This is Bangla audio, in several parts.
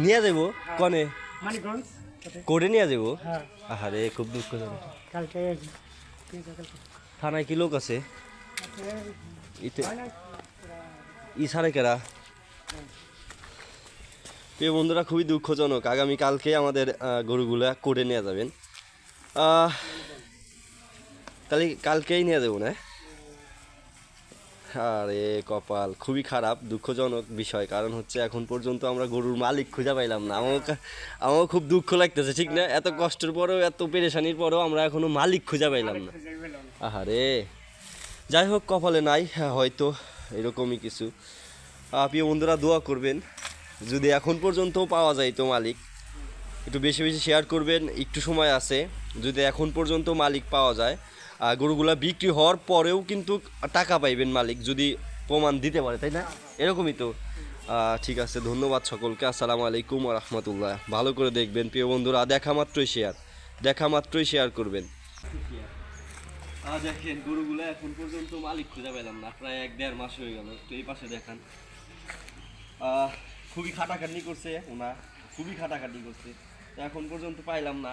নিয়ে যাবো কনে মানিকগঞ্জ করে নিয়ে যাবো। হ্যাঁ আহারে খুব দুঃখজনক। কালকে থানায় কি লোক আছে ই ছাড়ে কেরা? প্রিয় বন্ধুরা, খুবই দুঃখজনক। আগামীকালকে আমাদের গরুগুলা করে নিয়ে যাবেন। তাহলে কালকেই নিয়ে যাবো না? আরে কপাল, খুবই খারাপ, দুঃখজনক বিষয়। কারণ হচ্ছে এখন পর্যন্ত আমরা গরুর মালিক খুঁজে পাইলাম না। আমারও খুব দুঃখ লাগতেছে, ঠিক না? এত কষ্টের পরেও, এত পেরেশানির পরেও আমরা এখনো মালিক খুঁজে পাইলাম না। আহারে, যাই হোক, কপালে নাই, হয়তো এরকমই কিছু। প্রিয় বন্ধুরা, দোয়া করবেন যদি এখন পর্যন্ত পাওয়া যায় তো মালিক। একটু বেশি বেশি শেয়ার করবেন, একটু সময় আছে। যদি এখন পর্যন্ত মালিক পাওয়া যায়, গরুগুলা বিক্রি হওয়ার পরেও কিন্তু টাকা পাইবেন মালিক, যদি প্রমাণ দিতে পারে, তাই না? এরকমই তো। ঠিক আছে, ধন্যবাদ সকলকে। আসসালামু আলাইকুম ওয়া রাহমাতুল্লাহ। ভালো করে দেখবেন প্রিয় বন্ধুরা, দেখা মাত্রই শেয়ার করবেন। দেখেন, গরুগুলো এখন পর্যন্ত মালিক খুঁজে পেলাম না, প্রায় 1-1.5 মাস হয়ে গেল। তো এই পাশে দেখান, খুবই খাটাখাটনি করছে ওনা, খুবই খাটাখাটনি করছে। তো এখন পর্যন্ত পাইলাম না।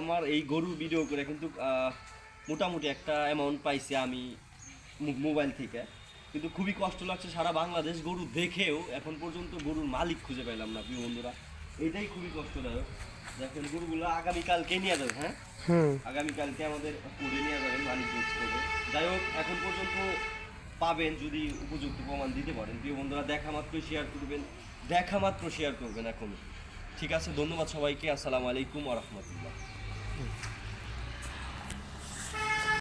আমার এই গরু ভিডিও করে কিন্তু মোটামুটি একটা অ্যামাউন্ট পাইছি আমি মোবাইল থেকে, কিন্তু খুবই কষ্ট লাগছে। সারা বাংলাদেশ গরু দেখেও এখন পর্যন্ত গরুর মালিক খুঁজে পাইলাম না প্রিয় বন্ধুরা, এইটাই খুবই কষ্টদায়ক। দেখেন, গরুগুলো আগামীকালকে নিয়ে যাবে। হ্যাঁ, আগামীকালকে আমাদের করে নিয়ে যাবেন মানিকগঞ্জ করে। যাই হোক, এখন পর্যন্ত পাবেন যদি উপযুক্ত প্রমাণ দিতে পারেন। প্রিয় বন্ধুরা, দেখা মাত্র শেয়ার করবেন এখন। ঠিক আছে, ধন্যবাদ সবাইকে। আসসালামু আলাইকুম ওয়া রাহমাতুল্লাহ।